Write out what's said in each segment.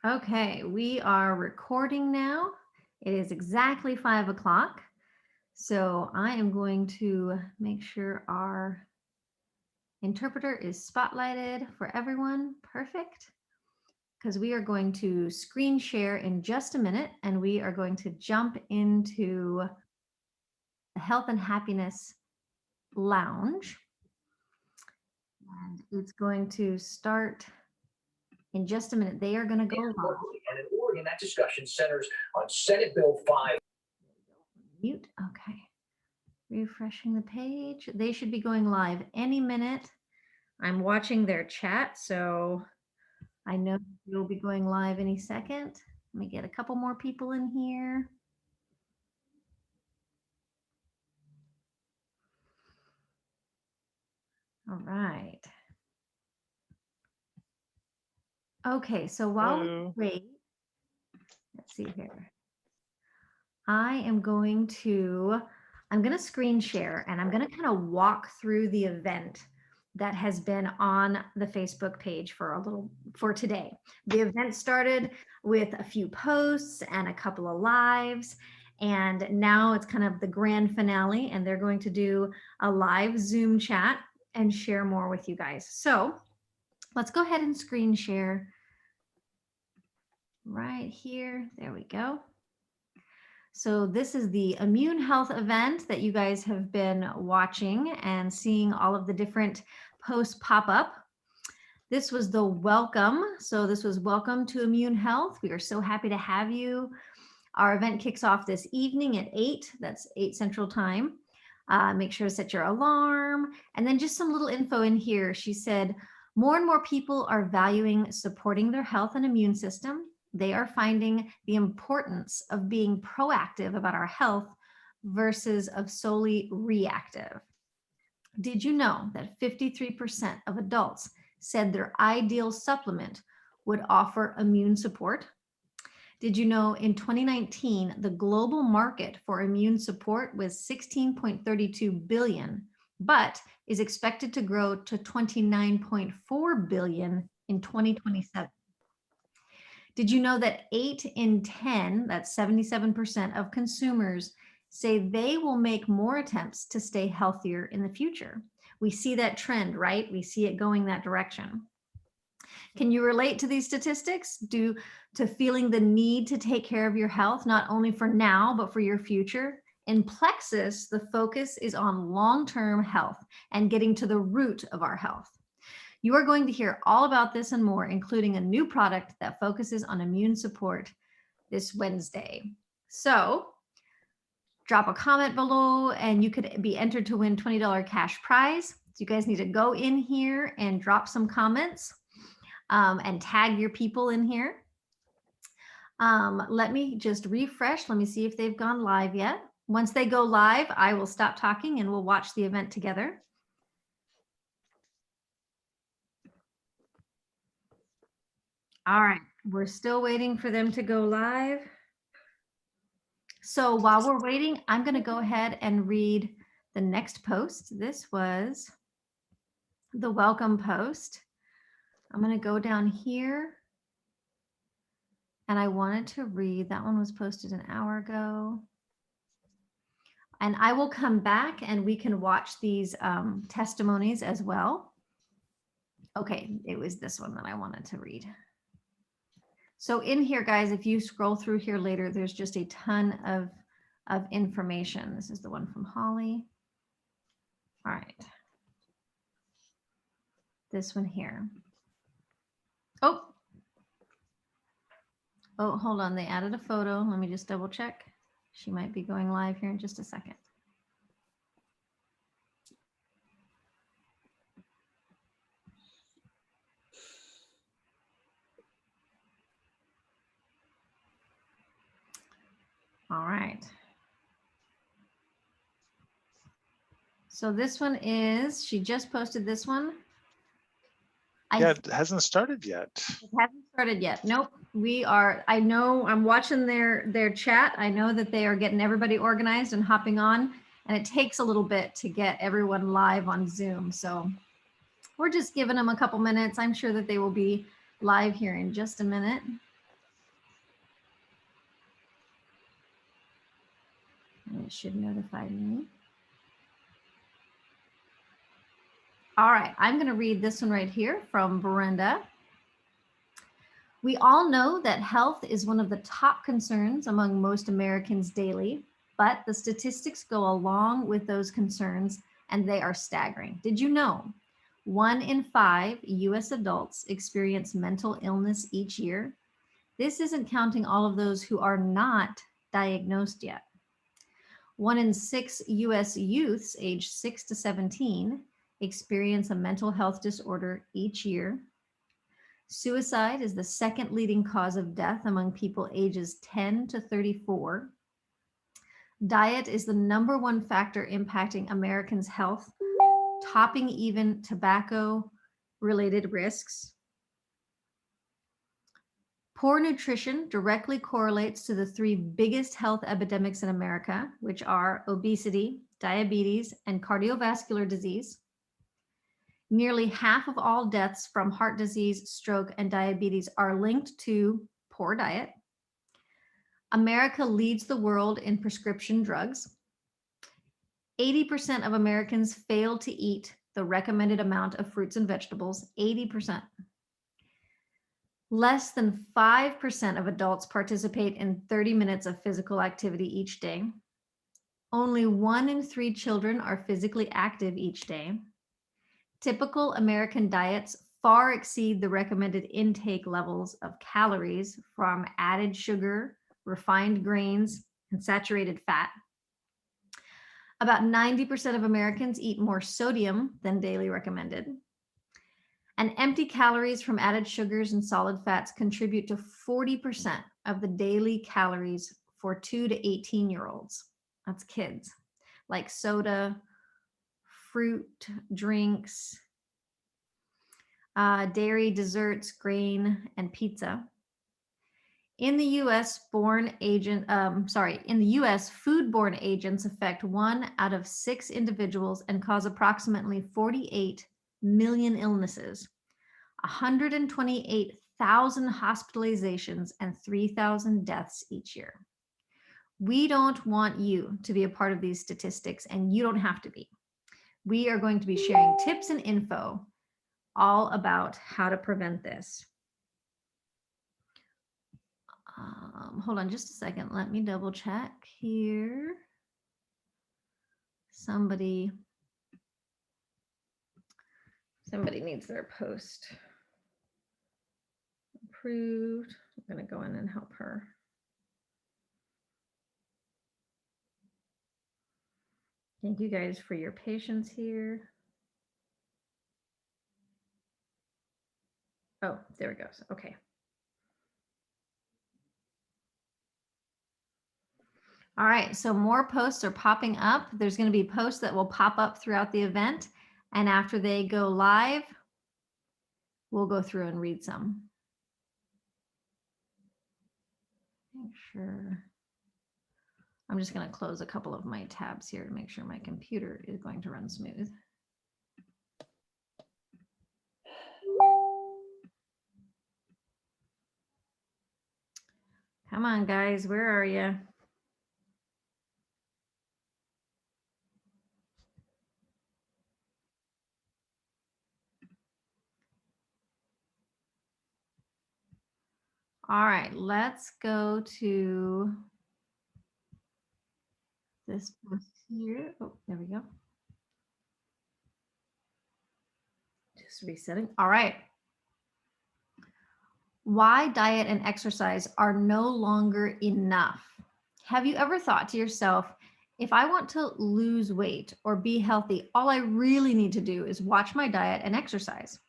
Okay, we are recording now. It is exactly 5 o'clock. So I am going to make sure our interpreter is spotlighted for everyone. Perfect. Because we are going to screen share in just a minute and we are going to jump into the Health and Happiness Lounge. And it's going to start in just a minute. They are going to go live. And in Oregon, that discussion centers on Senate Bill 5. Mute. Okay. Refreshing the page. They should be going live any minute. I'm watching their chat, so I know you'll be going live any second. Let me get a couple more people in here. All right. Okay, so while we wait, let's see here. I'm going to screen share and I'm going to kind of walk through the event that has been on the Facebook page for today. The event started with a few posts and a couple of lives, and now it's kind of the grand finale, and they're going to do a live Zoom chat and share more with you guys. So let's go ahead and screen share right here. There we go. So this is the immune health event that you guys have been watching and seeing all of the different posts pop up. This was the welcome. So this was welcome to Immune Health. We are so happy to have you. Our event kicks off this evening at 8. That's 8 Central Time. Make sure to set your alarm. And then just some little info in here. She said, more and more people are valuing supporting their health and immune system. They are finding the importance of being proactive about our health versus of solely reactive. Did you know that 53% of adults said their ideal supplement would offer immune support? Did you know in 2019, the global market for immune support was 16.32 billion, but is expected to grow to 29.4 billion in 2027? Did you know that 8 in 10, that's 77% of consumers, say they will make more attempts to stay healthier in the future? We see that trend, right? We see it going that direction. Can you relate to these statistics? To feeling the need to take care of your health, not only for now, but for your future? In Plexus, the focus is on long-term health and getting to the root of our health. You are going to hear all about this and more, including a new product that focuses on immune support this Wednesday. So drop a comment below and you could be entered to win $20 cash prize. So you guys need to go in here and drop some comments and tag your people in here. Let me just refresh. Let me see if they've gone live yet. Once they go live, I will stop talking and we'll watch the event together. All right, we're still waiting for them to go live. So while we're waiting, I'm going to go ahead and read the next post. This was the welcome post. I'm going to go down here. And I wanted to read, that one was posted an hour ago. And I will come back and we can watch these testimonies as well. Okay, it was this one that I wanted to read. So in here, guys, if you scroll through here later, there's just a ton of information. This is the one from Holly. All right. This one here. Oh, hold on. They added a photo. Let me just double check. She might be going live here in just a second. All right. So this one is, she just posted this one. Yeah, it hasn't started yet. It hasn't started yet. Nope. We are, I know, I'm watching their chat. I know that they are getting everybody organized and hopping on, and it takes a little bit to get everyone live on Zoom. So we're just giving them a couple minutes. I'm sure that they will be live here in just a minute. And it should notify me. All right, I'm going to read this one right here from Brenda. We all know that health is one of the top concerns among most Americans daily, but the statistics go along with those concerns and they are staggering. Did you know 1 in 5 US adults experience mental illness each year? This isn't counting all of those who are not diagnosed yet. 1 in 6 US youths aged 6 to 17 experience a mental health disorder each year. Suicide is the second leading cause of death among people ages 10 to 34. Diet is the #1 factor impacting Americans' health, topping even tobacco-related risks. Poor nutrition directly correlates to the 3 biggest health epidemics in America, which are obesity, diabetes, and cardiovascular disease. Nearly half of all deaths from heart disease, stroke, and diabetes are linked to poor diet. America leads the world in prescription drugs. 80% of Americans fail to eat the recommended amount of fruits and vegetables, 80%. Less than 5% of adults participate in 30 minutes of physical activity each day. Only 1 in 3 children are physically active each day. Typical American diets far exceed the recommended intake levels of calories from added sugar, refined grains, and saturated fat. About 90% of Americans eat more sodium than daily recommended. And empty calories from added sugars and solid fats contribute to 40% of the daily calories for 2 to 18-year-olds. That's kids, like soda, fruit, drinks, dairy, desserts, grain, and pizza. In the U.S., foodborne agents affect 1 out of 6 individuals and cause approximately 48 million illnesses, 128,000 hospitalizations, and 3,000 deaths each year. We don't want you to be a part of these statistics, and you don't have to be. We are going to be sharing tips and info all about how to prevent this. Hold on just a second. Let me double check here. Somebody needs their post approved. I'm going to go in and help her. Thank you guys for your patience here. Oh, there it goes. Okay. All right, so more posts are popping up. There's going to be posts that will pop up throughout the event. And after they go live, we'll go through and read some. Make sure. I'm just going to close a couple of my tabs here to make sure my computer is going to run smooth. Come on, guys, where are you? All right, let's go to this post here. Oh, there we go. Just resetting. All right. Why diet and exercise are no longer enough. Have you ever thought to yourself, if I want to lose weight or be healthy, all I really need to do is watch my diet and exercise?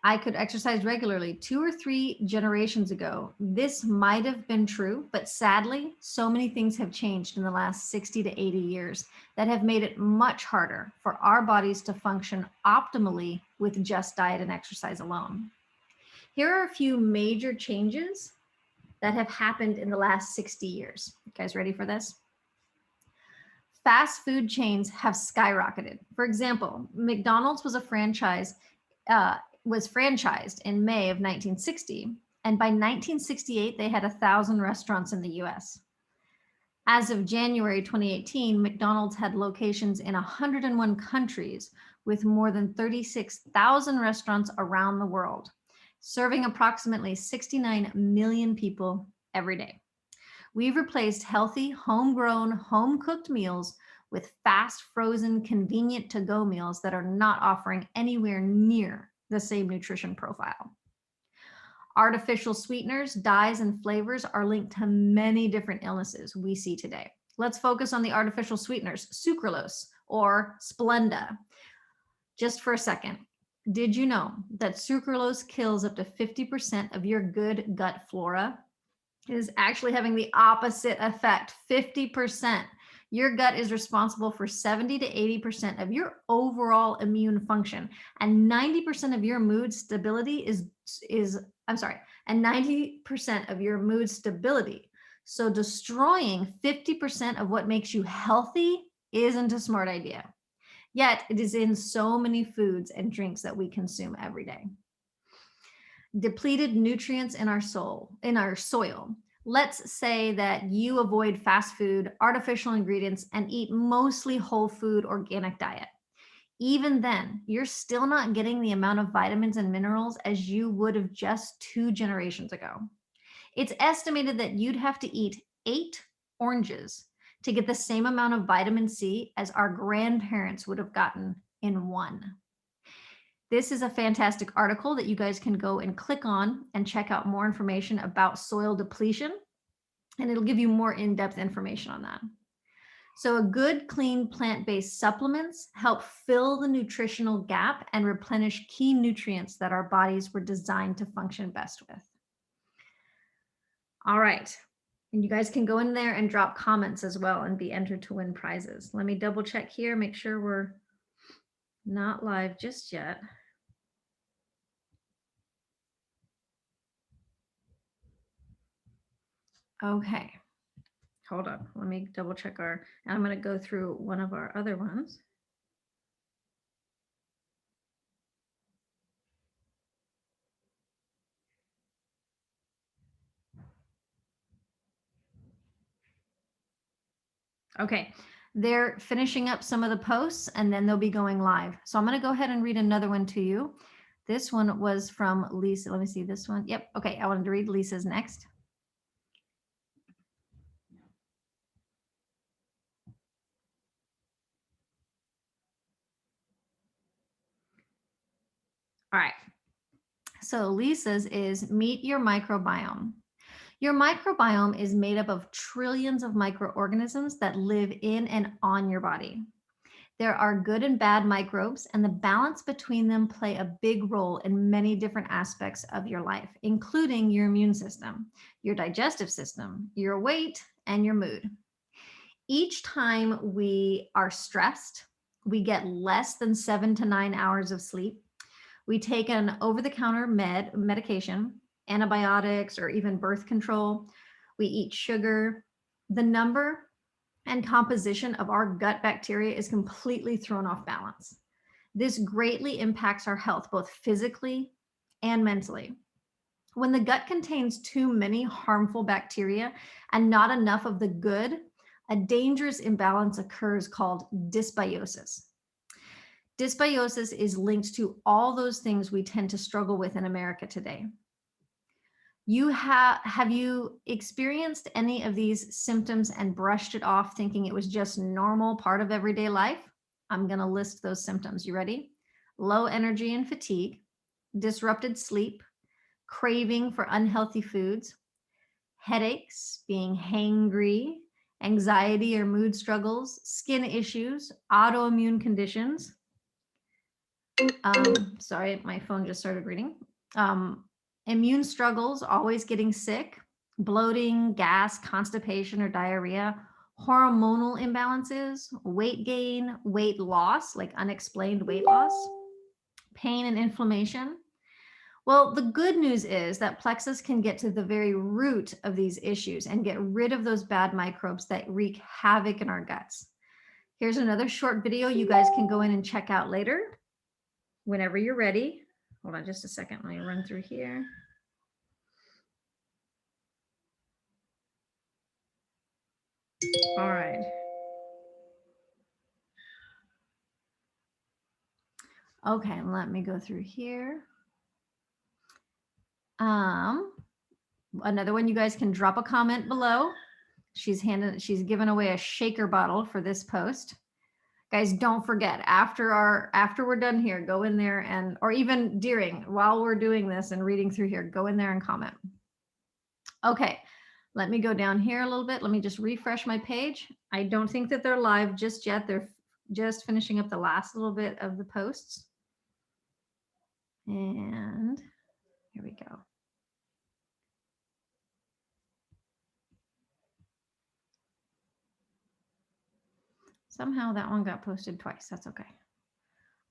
I could exercise regularly. 2 or 3 generations ago, this might have been true, but sadly, so many things have changed in the last 60 to 80 years that have made it much harder for our bodies to function optimally with just diet and exercise alone. Here are a few major changes that have happened in the last 60 years. You guys ready for this? Fast food chains have skyrocketed. For example, McDonald's was franchised in May of 1960, and by 1968, they had 1,000 restaurants in the US. As of January 2018, McDonald's had locations in 101 countries with more than 36,000 restaurants around the world, serving approximately 69 million people every day. We've replaced healthy, homegrown, home-cooked meals with fast, frozen, convenient to-go meals that are not offering anywhere near the same nutrition profile. Artificial sweeteners, dyes, and flavors are linked to many different illnesses we see today. Let's focus on the artificial sweeteners, sucralose or Splenda. Just for a second, did you know that sucralose kills up to 50% of your good gut flora? It is actually having the opposite effect, 50%. Your gut is responsible for 70 to 80% of your overall immune function, and 90% of your mood stability and 90% of your mood stability. So destroying 50% of what makes you healthy isn't a smart idea. Yet it is in so many foods and drinks that we consume every day. Depleted nutrients in our soil. Let's say that you avoid fast food, artificial ingredients, and eat mostly whole food organic diet. Even then, you're still not getting the amount of vitamins and minerals as you would have just 2 generations ago. It's estimated that you'd have to eat 8 oranges to get the same amount of vitamin C as our grandparents would have gotten in 1. This is a fantastic article that you guys can go and click on and check out more information about soil depletion, and it'll give you more in-depth information on that. So a good, clean plant-based supplements help fill the nutritional gap and replenish key nutrients that our bodies were designed to function best with. All right, and you guys can go in there and drop comments as well and be entered to win prizes. Let me double check here, make sure we're not live just yet. Okay, hold on. Let me double check I'm going to go through one of our other ones. Okay, they're finishing up some of the posts and then they'll be going live. So I'm going to go ahead and read another one to you. This one was from Lisa. Let me see this one. Yep. Okay, I wanted to read Lisa's next. All right. So Lisa's is meet your microbiome. Your microbiome is made up of trillions of microorganisms that live in and on your body. There are good and bad microbes, and the balance between them play a big role in many different aspects of your life, including your immune system, your digestive system, your weight, and your mood. Each time we are stressed, we get less than 7 to 9 hours of sleep. We take an over-the-counter medication, antibiotics, or even birth control. We eat sugar. The number and composition of our gut bacteria is completely thrown off balance. This greatly impacts our health, both physically and mentally. When the gut contains too many harmful bacteria and not enough of the good, a dangerous imbalance occurs called dysbiosis. Dysbiosis is linked to all those things we tend to struggle with in America today. Have you experienced any of these symptoms and brushed it off thinking it was just normal part of everyday life? I'm going to list those symptoms. You ready? Low energy and fatigue, disrupted sleep, craving for unhealthy foods, headaches, being hangry, anxiety or mood struggles, skin issues, autoimmune conditions. Sorry, my phone just started reading. Immune struggles, always getting sick, bloating, gas, constipation, or diarrhea, hormonal imbalances, weight gain, weight loss, like unexplained weight loss, pain and inflammation. Well, the good news is that Plexus can get to the very root of these issues and get rid of those bad microbes that wreak havoc in our guts. Here's another short video you guys can go in and check out later whenever you're ready. Hold on just a second. Let me run through here. All right. Okay, let me go through here. Another one, you guys can drop a comment below. She's given away a shaker bottle for this post. Guys, don't forget, after we're done here, go in there and, or even during, while we're doing this and reading through here, go in there and comment. Okay, let me go down here a little bit. Let me just refresh my page. I don't think that they're live just yet. They're just finishing up the last little bit of the posts. And here we go. Somehow that one got posted twice. That's okay.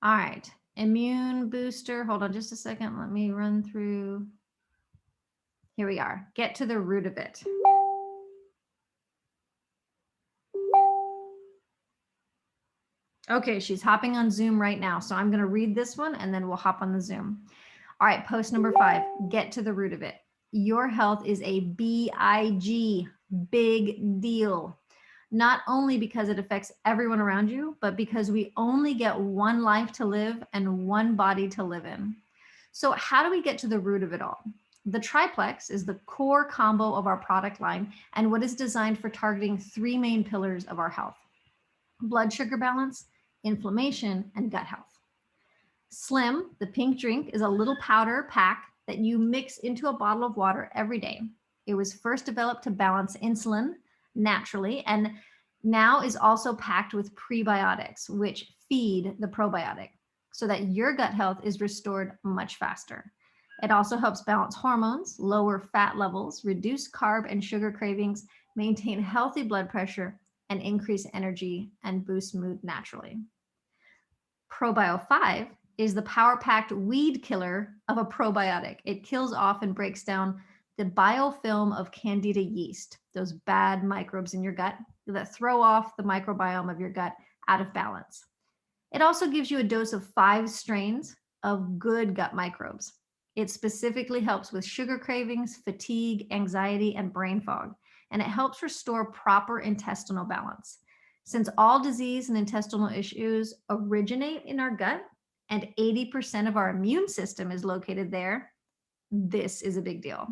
All right. Immune booster. Hold on just a second. Let me run through. Here we are. Get to the root of it. Okay, she's hopping on Zoom right now. So I'm going to read this one and then we'll hop on the Zoom. All right, post number 5. Get to the root of it. Your health is a big deal. Not only because it affects everyone around you, but because we only get one life to live and one body to live in. So how do we get to the root of it all? The triplex is the core combo of our product line and what is designed for targeting 3 main pillars of our health: blood sugar balance, inflammation, and gut health. Slim, the pink drink, is a little powder pack that you mix into a bottle of water every day. It was first developed to balance insulin naturally and now is also packed with prebiotics, which feed the probiotic so that your gut health is restored much faster. It also helps balance hormones, lower fat levels, reduce carb and sugar cravings, maintain healthy blood pressure, and increase energy and boost mood naturally. Probio 5 is the power-packed weed killer of a probiotic. It kills off and breaks down the biofilm of Candida yeast, those bad microbes in your gut that throw off the microbiome of your gut out of balance. It also gives you a dose of 5 strains of good gut microbes. It specifically helps with sugar cravings, fatigue, anxiety, and brain fog, and it helps restore proper intestinal balance. Since all disease and intestinal issues originate in our gut and 80% of our immune system is located there, this is a big deal.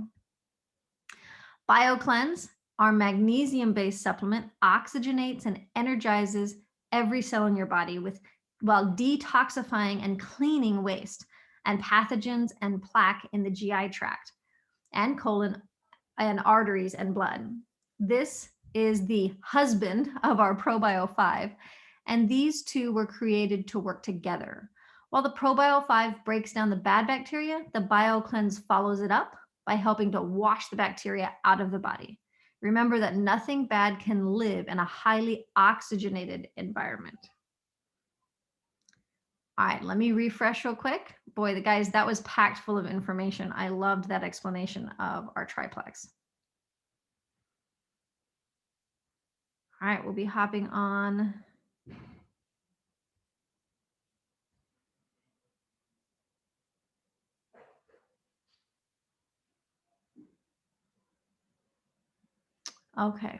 Biocleanse, our magnesium-based supplement, oxygenates and energizes every cell in your body while detoxifying and cleaning waste and pathogens and plaque in the GI tract and colon and arteries and blood. This is the husband of our Probio 5, and these two were created to work together. While the Probio 5 breaks down the bad bacteria, the Biocleanse follows it up by helping to wash the bacteria out of the body. Remember that nothing bad can live in a highly oxygenated environment. All right, let me refresh real quick. Boy, the guys, that was packed full of information. I loved that explanation of our triplex. All right, we'll be hopping on. Okay.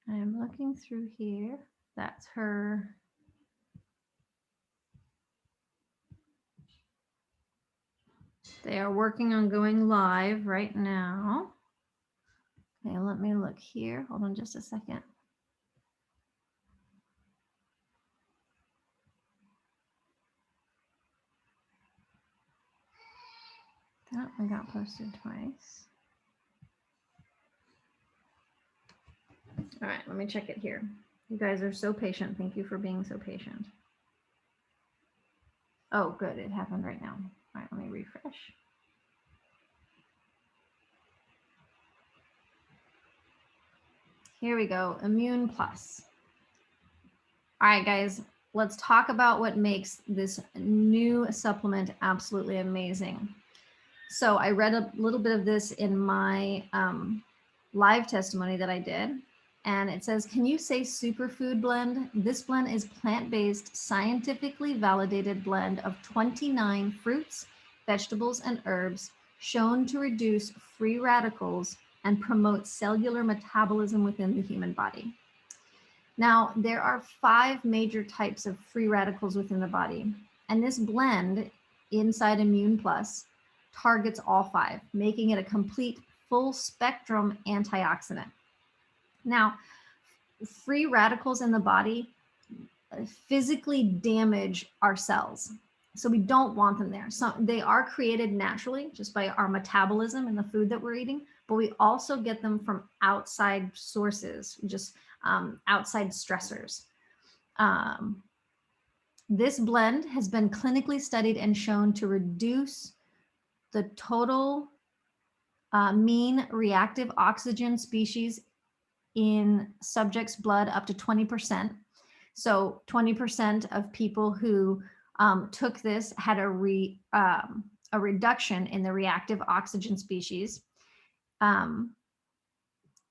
I'm looking through here. That's her. They are working on going live right now. Okay, let me look here. Hold on just a second. That one got posted twice. All right, let me check it here. You guys are so patient. Thank you for being so patient. Oh, good. It happened right now. All right, let me refresh. Here we go. Immune Plus. All right, guys, let's talk about what makes this new supplement absolutely amazing. So I read a little bit of this in my live testimony that I did. And it says, can you say Superfood Blend? This blend is plant-based, scientifically validated blend of 29 fruits, vegetables, and herbs, shown to reduce free radicals and promote cellular metabolism within the human body. Now, there are 5 major types of free radicals within the body, and this blend inside Immune Plus targets all 5, making it a complete full spectrum antioxidant. Now, free radicals in the body physically damage our cells. So we don't want them there. So they are created naturally just by our metabolism and the food that we're eating, but we also get them from outside sources, just outside stressors. This blend has been clinically studied and shown to reduce the total mean reactive oxygen species in subjects' blood up to 20%. So 20% of people who took this had a reduction in the reactive oxygen species.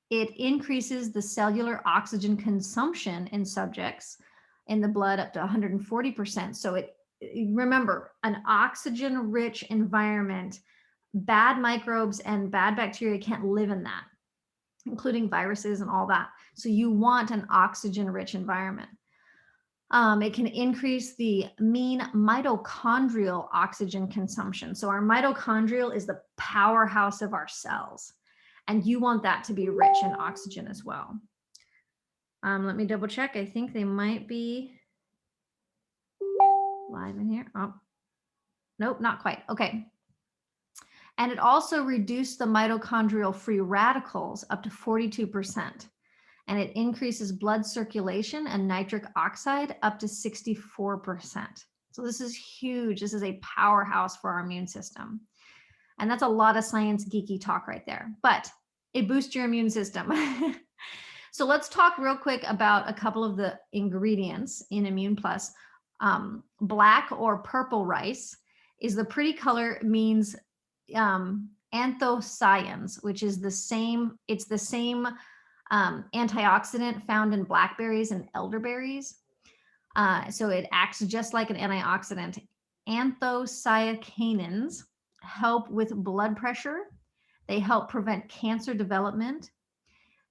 It increases the cellular oxygen consumption in subjects in the blood up to 140%. So remember, an oxygen-rich environment, bad microbes and bad bacteria can't live in that, including viruses and all that. So you want an oxygen-rich environment. It can increase the mean mitochondrial oxygen consumption. So our mitochondrial is the powerhouse of our cells, and you want that to be rich in oxygen as well. Let me double check. I think they might be live in here. Oh, nope, not quite. Okay. And it also reduced the mitochondrial free radicals up to 42%. And it increases blood circulation and nitric oxide up to 64%. So this is huge. This is a powerhouse for our immune system. And that's a lot of science geeky talk right there, but it boosts your immune system. So let's talk real quick about a couple of the ingredients in Immune Plus. Black or purple rice is the pretty color, means anthocyanins, which is the same, it's the same antioxidant found in blackberries and elderberries. So it acts just like an antioxidant. Anthocyanins help with blood pressure. They help prevent cancer development.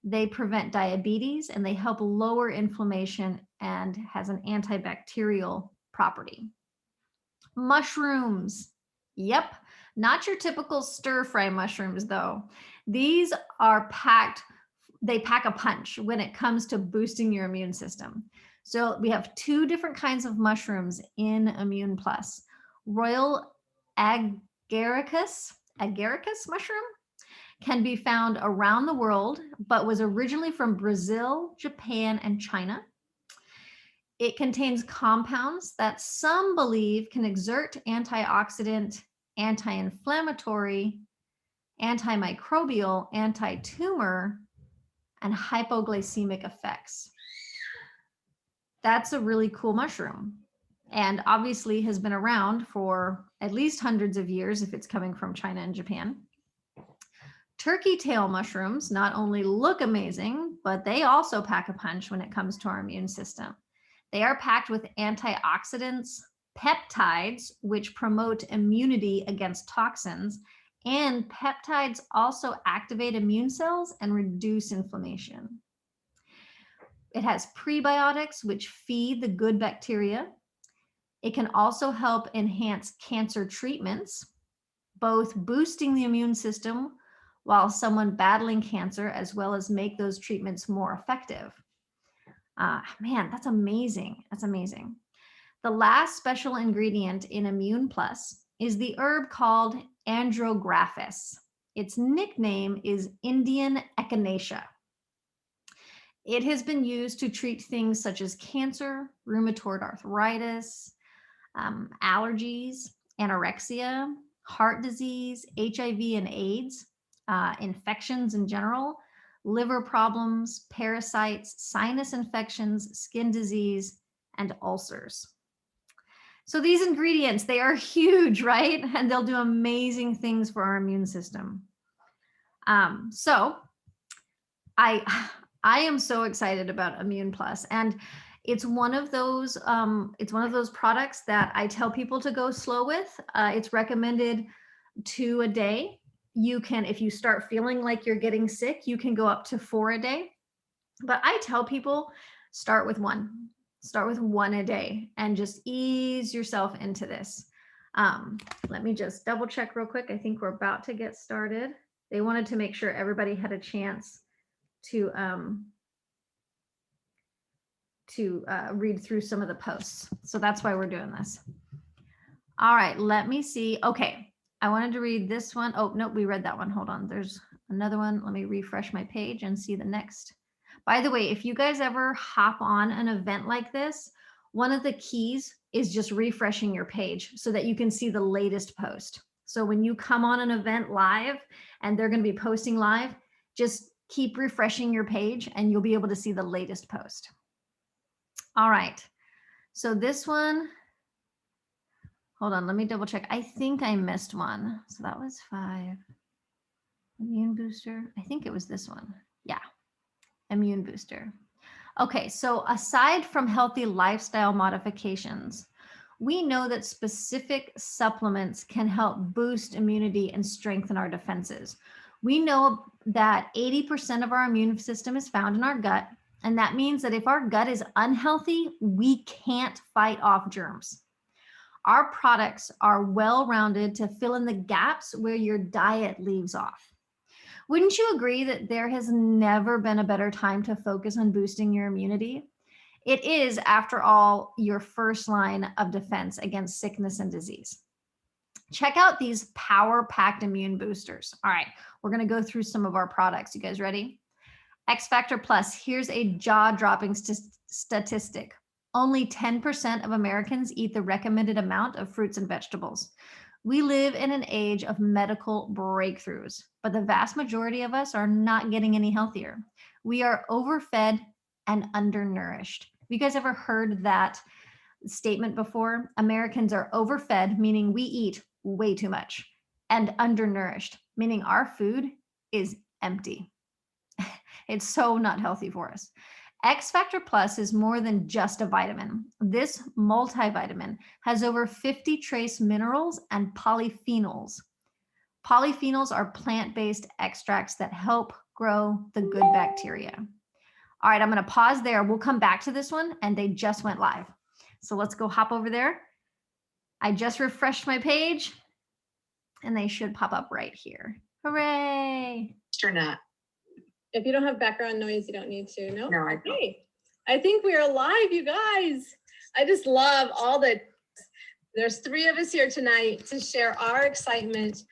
They prevent diabetes, and they help lower inflammation and has an antibacterial property. Mushrooms. Yep, not your typical stir-fry mushrooms though. These are packed, they pack a punch when it comes to boosting your immune system. So we have 2 different kinds of mushrooms in Immune Plus. Royal agaricus mushroom can be found around the world, but was originally from Brazil, Japan, and China. It contains compounds that some believe can exert antioxidant, anti-inflammatory, antimicrobial, anti-tumor, and hypoglycemic effects. That's a really cool mushroom, and obviously has been around for at least hundreds of years if it's coming from China and Japan. Turkey tail mushrooms not only look amazing, but they also pack a punch when it comes to our immune system. They are packed with antioxidants, peptides, which promote immunity against toxins, and peptides also activate immune cells and reduce inflammation. It has prebiotics, which feed the good bacteria. It can also help enhance cancer treatments, both boosting the immune system while someone battling cancer, as well as make those treatments more effective. Man, that's amazing. That's amazing. The last special ingredient in Immune Plus is the herb called andrographis. Its nickname is Indian echinacea. It has been used to treat things such as cancer, rheumatoid arthritis, allergies, anorexia, heart disease, HIV and AIDS, infections in general, liver problems, parasites, sinus infections, skin disease, and ulcers. So these ingredients, they are huge, right? And they'll do amazing things for our immune system. So I am so excited about Immune Plus, and it's one of those products that I tell people to go slow with. It's recommended 2 a day. You can, if you start feeling like you're getting sick, you can go up to 4 a day. But I tell people, start with 1. Start with 1 a day and just ease yourself into this. Let me just double check real quick. I think we're about to get started. They wanted to make sure everybody had a chance to read through some of the posts. So that's why we're doing this. All right, let me see. Okay, I wanted to read this one. Oh, nope, we read that one. Hold on, there's another one. Let me refresh my page and see the next. By the way, if you guys ever hop on an event like this, one of the keys is just refreshing your page so that you can see the latest post. So when you come on an event live and they're going to be posting live, just keep refreshing your page and you'll be able to see the latest post. All right, so this one, hold on, let me double check. I think I missed one. So that was 5. Immune booster. I think it was this one. Yeah, immune booster. Okay, so aside from healthy lifestyle modifications, we know that specific supplements can help boost immunity and strengthen our defenses. We know that 80% of our immune system is found in our gut, and that means that if our gut is unhealthy, we can't fight off germs. Our products are well-rounded to fill in the gaps where your diet leaves off. Wouldn't you agree that there has never been a better time to focus on boosting your immunity? It is, after all, your first line of defense against sickness and disease. Check out these power-packed immune boosters. All right, we're going to go through some of our products. You guys ready? X Factor Plus, here's a jaw-dropping statistic. Only 10% of Americans eat the recommended amount of fruits and vegetables. We live in an age of medical breakthroughs, but the vast majority of us are not getting any healthier. We are overfed and undernourished. Have you guys ever heard that statement before? Americans are overfed, meaning we eat way too much, and undernourished, meaning our food is empty. It's so not healthy for us. X Factor Plus is more than just a vitamin. This multivitamin has over 50 trace minerals and polyphenols. Polyphenols are plant-based extracts that help grow the good bacteria. All right, I'm going to pause there. We'll come back to this one, and they just went live. So let's go hop over there. I just refreshed my page, and they should pop up right here. Hooray! Or not. If you don't have background noise, you don't need to. No, No, I don't. Okay. I think we are live, you guys. I just love there's 3 of us here tonight to share our excitement,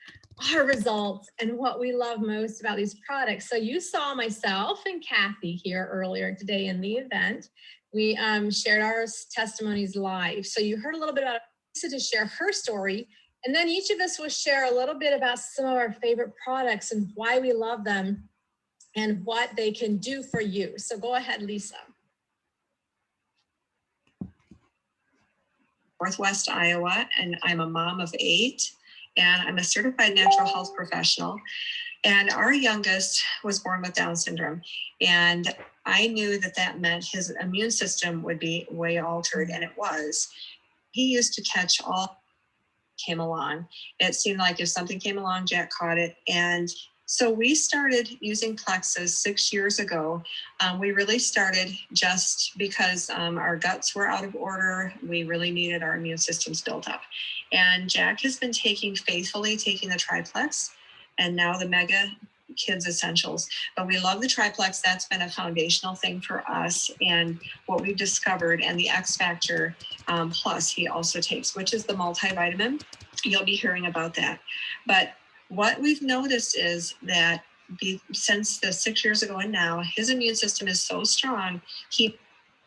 our results, and what we love most about these products. So you saw myself and Kathy here earlier today in the event. We shared our testimonies live. So you heard a little bit about Lisa to share her story, and then each of us will share a little bit about some of our favorite products and why we love them and what they can do for you. So go ahead, Lisa. Northwest Iowa, and I'm a mom of 8, and I'm a certified natural health professional. And our youngest was born with Down syndrome. And I knew that that meant his immune system would be way altered, and it was. He used to catch all came along. It seemed like if something came along, Jack caught it. And so we started using Plexus 6 years ago. We really started just because our guts were out of order. We really needed our immune systems built up. And Jack has been faithfully taking the Triplex and now the Mega Kids Essentials. But we love the Triplex. That's been a foundational thing for us. And what we've discovered, and the X Factor Plus he also takes, which is the multivitamin. You'll be hearing about that. But what we've noticed is that since the 6 years ago and now, his immune system is so strong, he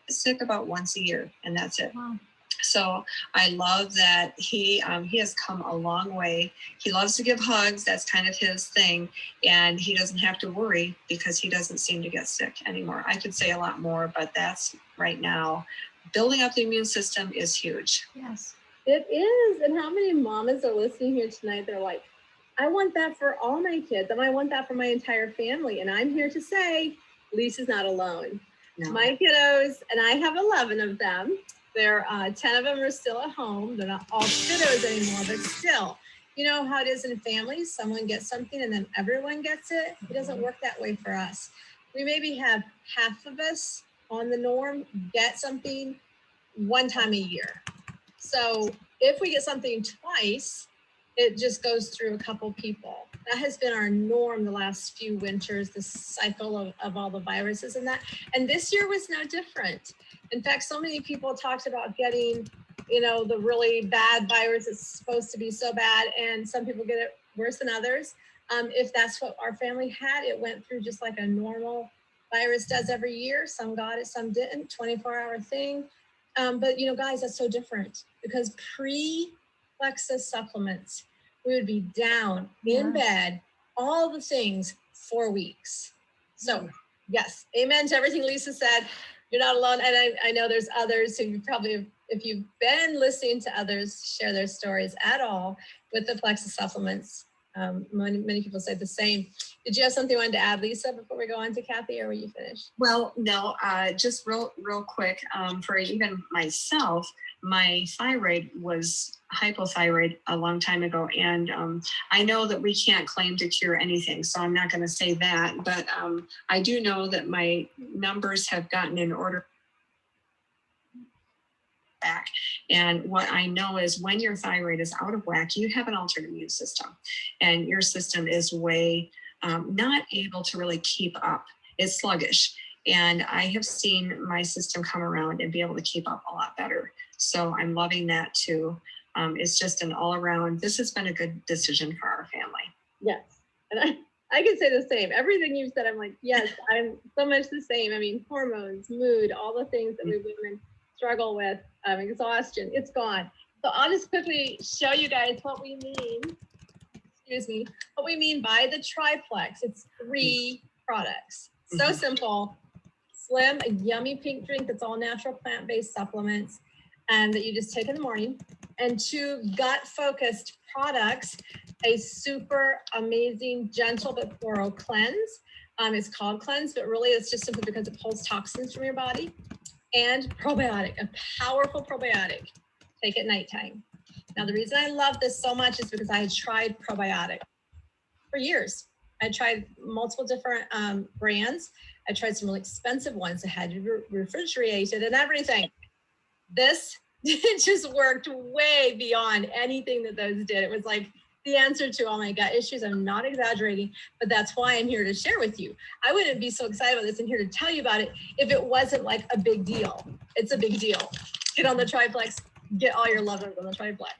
gets sick about once a year, and that's it. Wow. So I love that he has come a long way. He loves to give hugs. That's kind of his thing. And he doesn't have to worry because he doesn't seem to get sick anymore. I could say a lot more, but that's right now. Building up the immune system is huge. Yes. It is. And how many mamas are listening here tonight? They're like, I want that for all my kids, and I want that for my entire family. And I'm here to say, Lisa's not alone. No. My kiddos, and I have 11 of them. 10 of them are still at home. They're not all kiddos anymore, but still, you know how it is in families, someone gets something and then everyone gets it. It doesn't work that way for us. We maybe have half of us on the norm get something one time a year. So if we get something twice, it just goes through a couple people. That has been our norm the last few winters, this cycle of all the viruses and that. And this year was no different. In fact, so many people talked about getting, you know, the really bad virus that's supposed to be so bad, and some people get it worse than others. If that's what our family had, it went through just like a normal virus does every year. Some got it, some didn't, 24-hour thing. But you know, guys, that's so different because pre-Plexus supplements, we would be down in bed, all the things 4 weeks. So yes, amen to everything Lisa said. You're not alone. And I know there's others who you probably, if you've been listening to others share their stories at all with the Plexus supplements, many people say the same. Did you have something you wanted to add, Lisa, before we go on to Kathy, or were you finished? Well, no, just real quick, for even myself, my thyroid was hypothyroid a long time ago. And I know that we can't claim to cure anything, so I'm not going to say that. But I do know that my numbers have gotten in order back. And what I know is when your thyroid is out of whack, you have an altered immune system. And your system is way not able to really keep up. It's sluggish. And I have seen my system come around and be able to keep up a lot better. So I'm loving that too. It's just an all around, this has been a good decision for our family. Yes. And I can say the same. Everything you've said, I'm like, yes, I'm so much the same. I mean, hormones, mood, all the things that we women struggle with, exhaustion, it's gone. So I'll just quickly show you guys what we mean. Excuse me, what we mean by the triplex. It's 3 products. So simple, slim, a yummy pink drink that's all natural plant-based supplements and that you just take in the morning, and 2 gut-focused products, a super amazing, gentle but thorough cleanse. It's called cleanse, but really it's just simply because it pulls toxins from your body, and probiotic, a powerful probiotic, take at nighttime. Now, the reason I love this so much is because I had tried probiotic for years. I tried multiple different brands. I tried some really expensive ones that had to be refrigerated and everything. This, it just worked way beyond anything that those did. It was like the answer to all my gut issues. I'm not exaggerating, but that's why I'm here to share with you. I wouldn't be so excited about this and here to tell you about it if it wasn't like a big deal. It's a big deal. Get on the triplex, get all your loved ones on the triplex.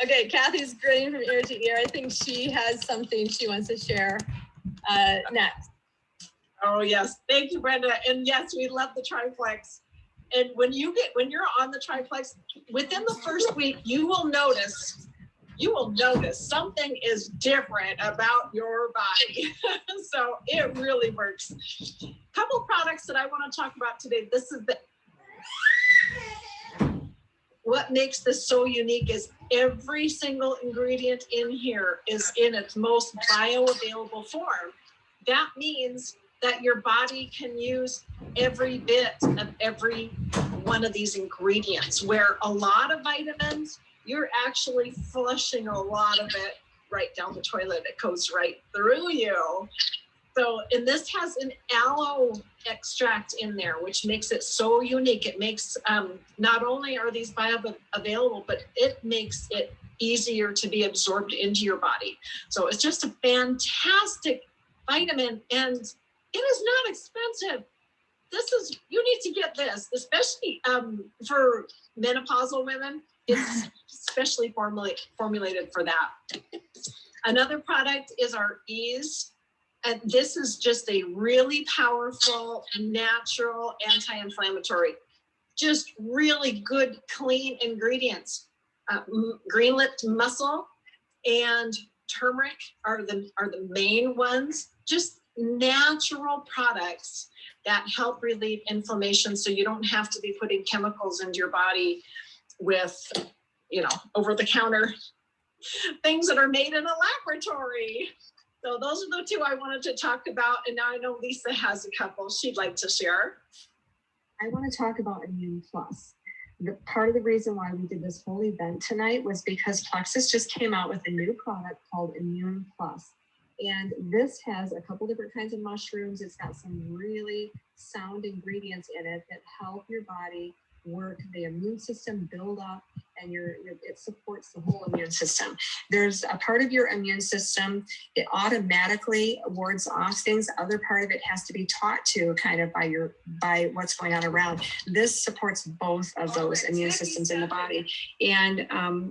Okay, Kathy's grinning from ear to ear. I think she has something she wants to share next. Oh yes, thank you, Brenda. And yes, we love the triplex. And when you're on the triplex, within the first week, you will notice something is different about your body. So it really works. Couple products that I want to talk about today. What makes this so unique is every single ingredient in here is in its most bioavailable form. That means that your body can use every bit of every one of these ingredients, where a lot of vitamins, you're actually flushing a lot of it right down the toilet. It goes right through you. So, and this has an aloe extract in there, which makes it so unique. It makes, not only are these bioavailable, but it makes it easier to be absorbed into your body. So it's just a fantastic vitamin, and it is not expensive. You need to get this, especially for menopausal women. It's especially formulated for that. Another product is our Ease. And this is just a really powerful, natural anti-inflammatory, just really good, clean ingredients. Green-lipped mussel and turmeric are the main ones. Just natural products that help relieve inflammation, so you don't have to be putting chemicals into your body with, over-the-counter things that are made in a laboratory. So those are the 2 I wanted to talk about. And now I know Lisa has a couple she'd like to share. I want to talk about Immune Plus. Part of the reason why we did this whole event tonight was because Plexus just came out with a new product called Immune Plus. And this has a couple different kinds of mushrooms. It's got some really sound ingredients in it that help your body work the immune system, build up, and it supports the whole immune system. There's a part of your immune system, it automatically wards off things. Other part of it has to be taught to kind of by what's going on around. This supports both of those immune systems in the body. And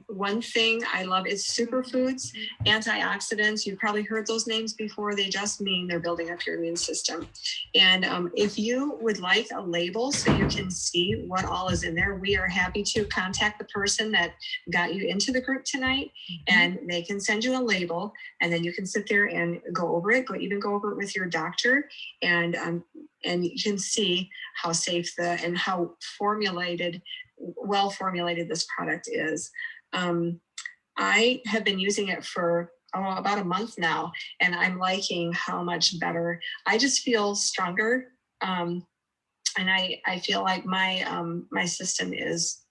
one thing I love is superfoods, antioxidants. You've probably heard those names before. They just mean they're building up your immune system. And if you would like a label so you can see what all is in there, we are happy to contact the person that got you into the group tonight, and they can send you a label, and then you can sit there and go over it, even go over it with your doctor, and you can see how safe and how well formulated this product is. I have been using it for about a month now, and I'm liking how much better. I just feel stronger. And I feel like my system is,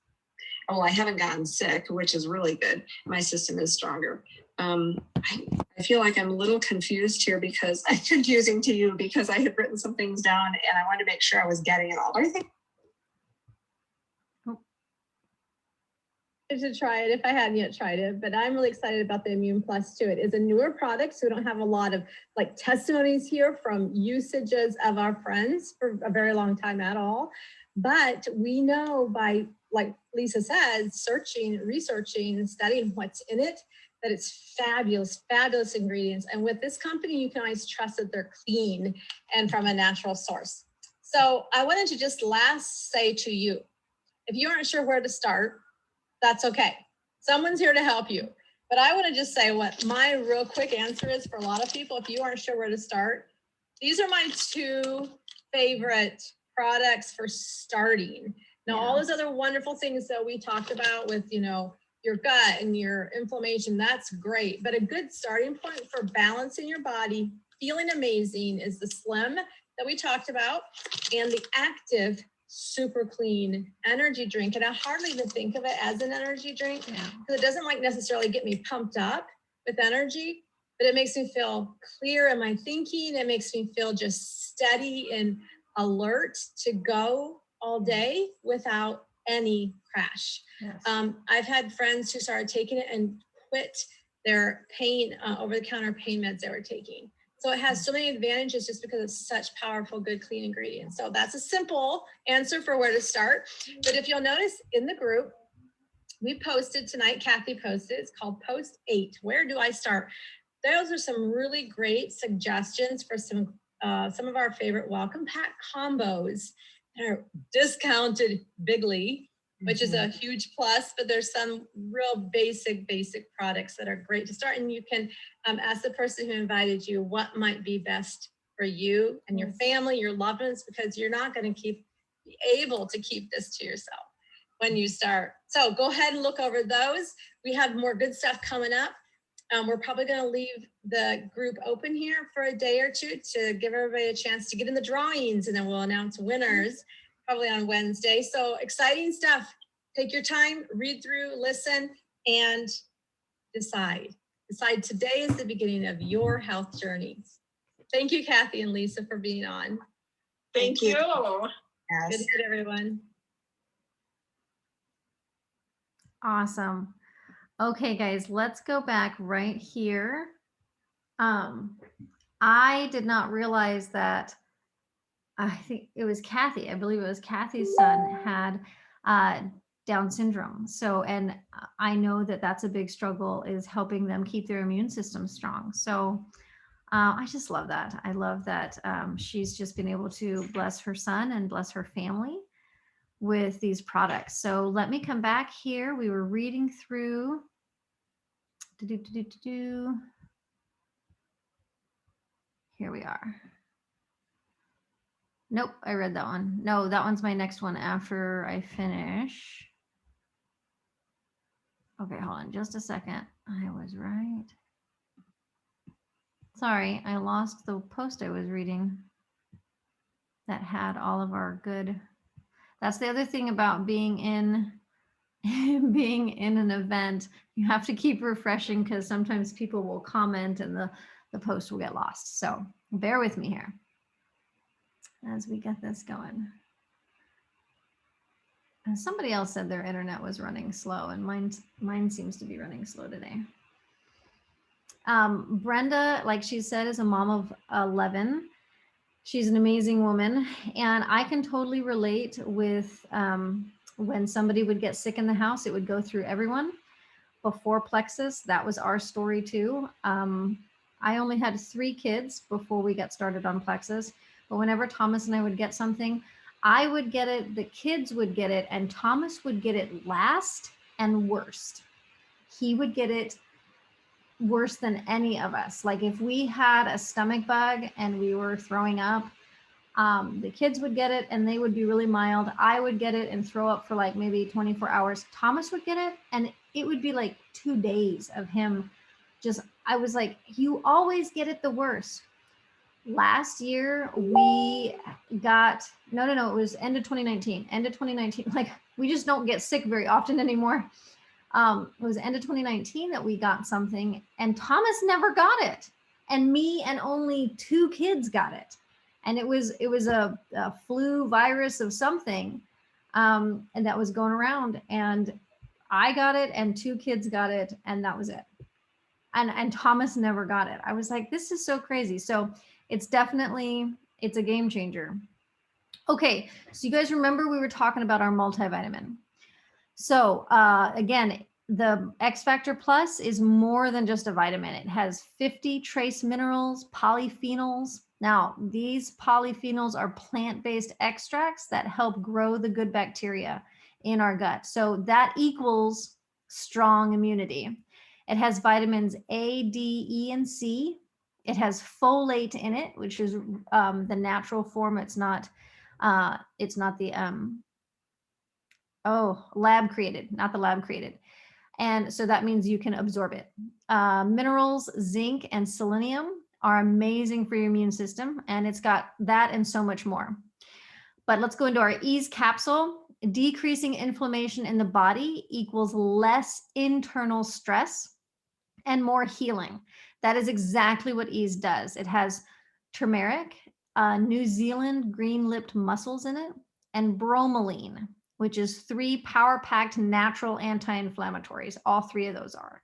I haven't gotten sick, which is really good. My system is stronger. I feel like I'm a little confused here because I'm confusing to you because I had written some things down and I wanted to make sure I was getting it all. But I think To try it if I hadn't yet tried it, but I'm really excited about the Immune Plus too. It is a newer product, so we don't have a lot of like testimonies here from usages of our friends for a very long time at all. But we know by, like Lisa says, researching, studying what's in it, that it's fabulous, fabulous ingredients. And with this company, you can always trust that they're clean and from a natural source. So I wanted to just last say to you, if you aren't sure where to start, that's okay. Someone's here to help you. But I want to just say what my real quick answer is for a lot of people. If you aren't sure where to start, these are my two favorite products for starting. Now, all those other wonderful things that we talked about with, your gut and your inflammation, that's great. But a good starting point for balancing your body, feeling amazing, is the Slim that we talked about and the Active Super Clean energy drink. And I hardly even think of it as an energy drink because it doesn't necessarily get me pumped up with energy, but it makes me feel clear in my thinking. It makes me feel just steady and alert to go all day without any crash. Yes. I've had friends who started taking it and quit their pain, over-the-counter pain meds they were taking. So it has so many advantages just because it's such powerful, good, clean ingredients. So that's a simple answer for where to start. But if you'll notice in the group, we posted tonight, Kathy posted, it's called Post 8. Where do I start? Those are some really great suggestions for some of our favorite welcome pack combos that are discounted bigly, which is a huge plus, but there's some real basic products that are great to start. And you can ask the person who invited you what might be best for you and your family, your loved ones, because you're not going to be able to keep this to yourself when you start. So go ahead and look over those. We have more good stuff coming up. We're probably going to leave the group open here for a day or two to give everybody a chance to get in the drawings, and then we'll announce winners probably on Wednesday. So exciting stuff. Take your time, read through, listen, and decide. Decide today is the beginning of your health journey. Thank you, Kathy and Lisa, for being on. Thank you. Good to see everyone. Awesome. Okay, guys, let's go back right here. I did not realize that, I think it was Kathy, I believe it was Kathy's son had Down syndrome. So, and I know that that's a big struggle, is helping them keep their immune system strong. So I just love that. I love that she's just been able to bless her son and bless her family with these products. So let me come back here. We were reading through. Here we are. Nope, I read that one. No, that one's my next one after I finish. Okay, hold on just a second. I was right. Sorry, I lost the post I was reading that had all of our good, That's the other thing about being in being in an event. You have to keep refreshing because sometimes people will comment and the post will get lost. So bear with me here as we get this going. And somebody else said their internet was running slow, and mine seems to be running slow today. Brenda, like she said, is a mom of 11. She's an amazing woman, and I can totally relate with when somebody would get sick in the house, it would go through everyone. Before Plexus, that was our story too. I only had 3 kids before we got started on Plexus, but whenever Thomas and I would get something, I would get it, the kids would get it, and Thomas would get it last and worst. He would get it worse than any of us. Like if we had a stomach bug and we were throwing up, the kids would get it and they would be really mild. I would get it and throw up for like maybe 24 hours. Thomas would get it and it would be like 2 days of him just, I was like, you always get it the worst. Last year we got, no, it was end of 2019, like we just don't get sick very often anymore. It was end of 2019 that we got something and Thomas never got it. And me and only 2 kids got it. And it was a flu virus of something, and that was going around, and I got it and 2 kids got it, and that was it. And Thomas never got it. I was like, this is so crazy. So it's a game changer. Okay, so you guys remember we were talking about our multivitamin. So again, the X Factor Plus is more than just a vitamin. It has 50 trace minerals, polyphenols. Now, these polyphenols are plant-based extracts that help grow the good bacteria in our gut. So that equals strong immunity. It has vitamins A, D, E, and C. It has folate in it, which is the natural form. It's not the lab created, not the lab created. And so that means you can absorb it. Minerals, zinc, and selenium are amazing for your immune system, and it's got that and so much more. But let's go into our Ease capsule. Decreasing inflammation in the body equals less internal stress and more healing. That is exactly what Ease does. It has turmeric, New Zealand green-lipped mussels in it, and bromelain, which is 3 power-packed natural anti-inflammatories. All 3 of those are.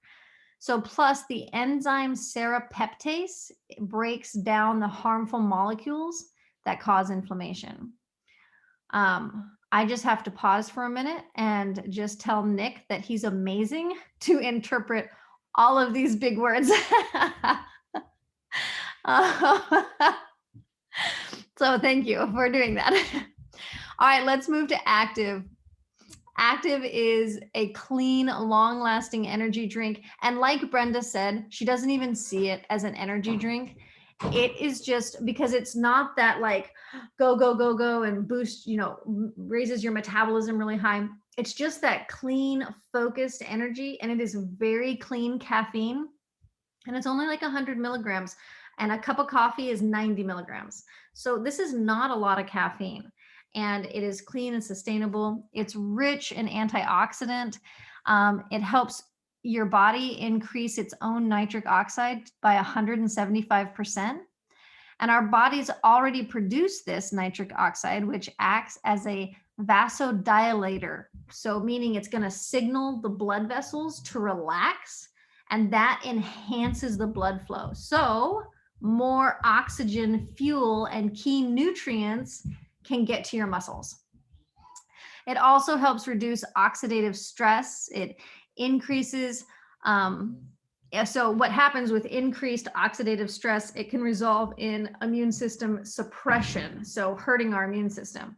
So plus the enzyme serrapeptase breaks down the harmful molecules that cause inflammation. I just have to pause for a minute and just tell Nick that he's amazing to interpret all of these big words. So thank you for doing that. All right, let's move to Active. Active is a clean, long-lasting energy drink. And like Brenda said, she doesn't even see it as an energy drink. It is just because it's not that like go, go, go, go and boost, raises your metabolism really high. It's just that clean, focused energy. And it is very clean caffeine. And it's only like 100 milligrams. And a cup of coffee is 90 milligrams. So this is not a lot of caffeine. And it is clean and sustainable. It's rich in antioxidant. It helps your body increase its own nitric oxide by 175%. And our bodies already produce this nitric oxide, which acts as a vasodilator. So meaning it's going to signal the blood vessels to relax, and that enhances the blood flow. So more oxygen, fuel, and key nutrients can get to your muscles. It also helps reduce oxidative stress. It increases, so what happens with increased oxidative stress, it can result in immune system suppression, so hurting our immune system.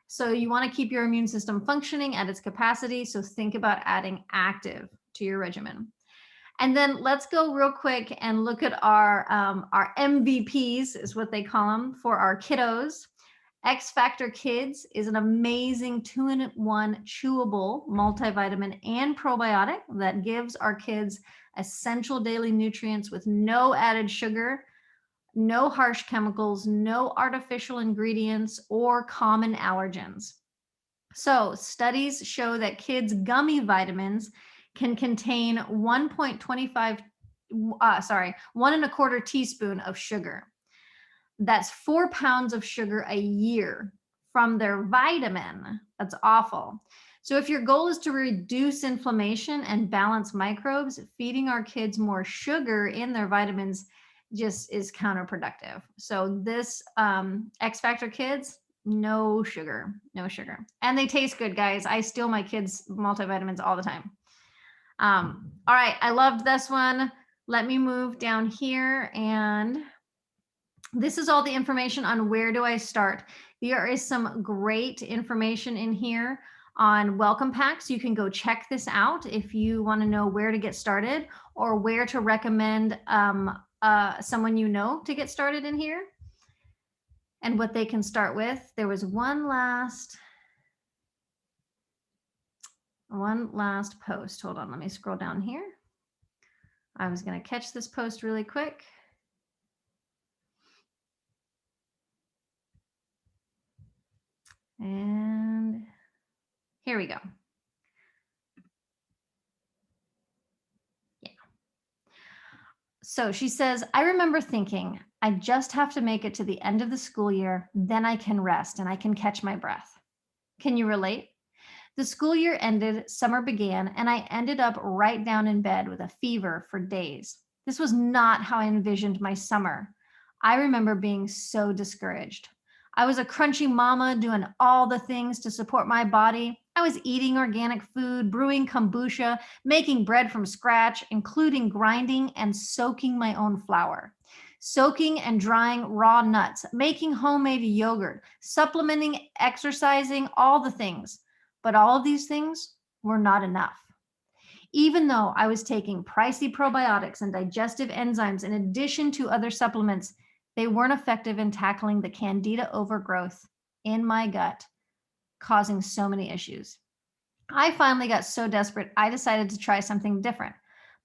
So you want to keep your immune system functioning at its capacity, so think about adding Active to your regimen. And then let's go real quick and look at our MVPs, is what they call them, for our kiddos. X Factor Kids is an amazing 2-in-1 chewable multivitamin and probiotic that gives our kids essential daily nutrients with no added sugar, no harsh chemicals, no artificial ingredients, or common allergens. So studies show that kids' gummy vitamins can contain 1.25, 1.25 teaspoon of sugar. That's 4 pounds of sugar a year from their vitamin. That's awful. So if your goal is to reduce inflammation and balance microbes, feeding our kids more sugar in their vitamins just is counterproductive. So this X Factor kids, no sugar, no sugar. And they taste good, guys. I steal my kids' multivitamins all the time. All right, I loved this one. Let me move down here, and this is all the information on where do I start. There is some great information in here on welcome packs. You can go check this out if you want to know where to get started or where to recommend someone you know to get started in here and what they can start with. There was one last post. Hold on, let me scroll down here. I was going to catch this post really quick. And here we go. Yeah. So she says, I remember thinking, I just have to make it to the end of the school year, then I can rest and I can catch my breath. Can you relate? The school year ended, summer began, and I ended up right down in bed with a fever for days. This was not how I envisioned my summer. I remember being so discouraged. I was a crunchy mama doing all the things to support my body. I was eating organic food, brewing kombucha, making bread from scratch, including grinding and soaking my own flour, soaking and drying raw nuts, making homemade yogurt, supplementing, exercising, all the things. But all of these things were not enough. Even though I was taking pricey probiotics and digestive enzymes in addition to other supplements, they weren't effective in tackling the candida overgrowth in my gut, causing so many issues. I finally got so desperate, I decided to try something different,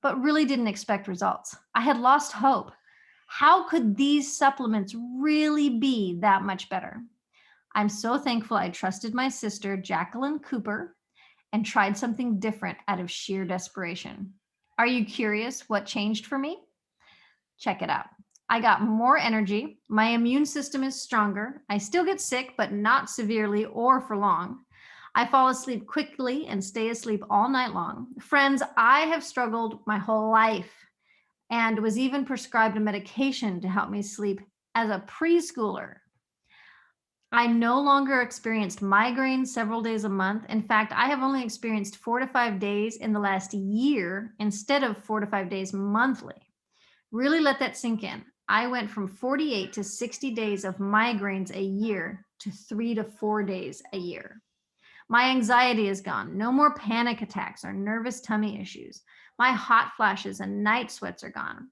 but really didn't expect results. I had lost hope. How could these supplements really be that much better? I'm so thankful I trusted my sister, Jacqueline Cooper, and tried something different out of sheer desperation. Are you curious what changed for me? Check it out. I got more energy. My immune system is stronger. I still get sick, but not severely or for long. I fall asleep quickly and stay asleep all night long. Friends, I have struggled my whole life and was even prescribed a medication to help me sleep as a preschooler. I no longer experienced migraines several days a month. In fact, I have only experienced 4 to 5 days in the last year instead of 4 to 5 days monthly. Really let that sink in. I went from 48 to 60 days of migraines a year to 3 to 4 days a year. My anxiety is gone. No more panic attacks or nervous tummy issues. My hot flashes and night sweats are gone.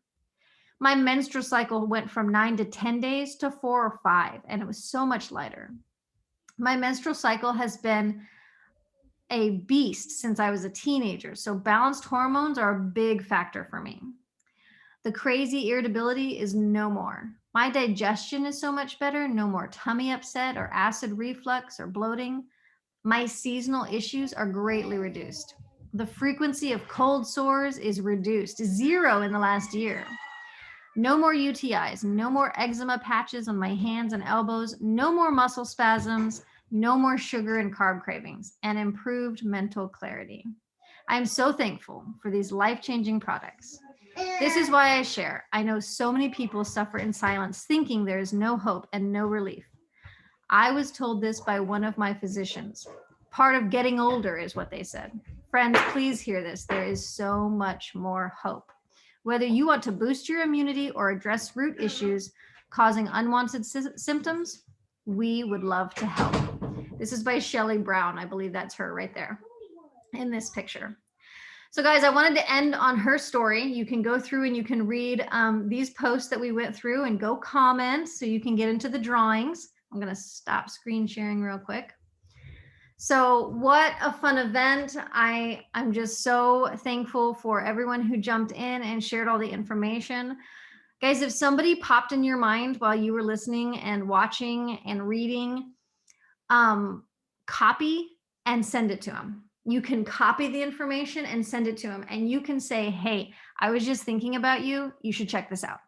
My menstrual cycle went from 9 to 10 days to 4 or 5, and it was so much lighter. My menstrual cycle has been a beast since I was a teenager, so balanced hormones are a big factor for me. The crazy irritability is no more. My digestion is so much better. No more tummy upset or acid reflux or bloating. My seasonal issues are greatly reduced. The frequency of cold sores is reduced, 0 in the last year. No more UTIs, no more eczema patches on my hands and elbows, no more muscle spasms, no more sugar and carb cravings, and improved mental clarity. I'm so thankful for these life-changing products. This is why I share. I know so many people suffer in silence, thinking there is no hope and no relief. I was told this by one of my physicians. Part of getting older is what they said. Friends, please hear this. There is so much more hope. Whether you want to boost your immunity or address root issues causing unwanted symptoms, we would love to help. This is by Shelley Brown. I believe that's her right there in this picture. So guys, I wanted to end on her story. You can go through and you can read these posts that we went through and go comment so you can get into the drawings. I'm going to stop screen sharing real quick. So what a fun event. I'm just so thankful for everyone who jumped in and shared all the information. Guys, if somebody popped in your mind while you were listening and watching and reading, copy and send it to them. You can copy the information and send it to them. And you can say, hey, I was just thinking about you. You should check this out.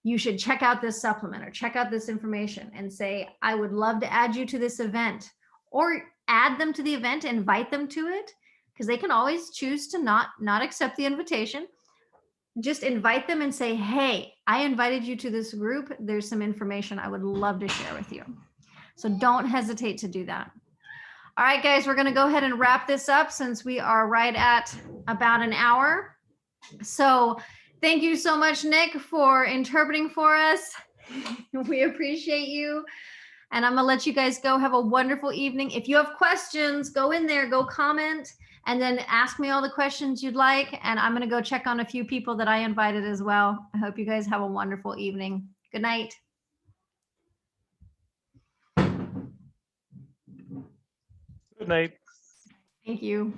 You should check out this supplement or check out this information and say, I would love to add you to this event, or add them to the event, invite them to it, because they can always choose to not accept the invitation. Just invite them and say, hey, I invited you to this group. There's some information I would love to share with you. So don't hesitate to do that. All right, guys, we're going to go ahead and wrap this up since we are right at about an hour. So thank you so much, Nick, for interpreting for us. We appreciate you. And I'm going to let you guys go. Have a wonderful evening. If you have questions, go in there, go comment, and then ask me all the questions you'd like. And I'm going to go check on a few people that I invited as well. I hope you guys have a wonderful evening. Good night. Good night. Thank you.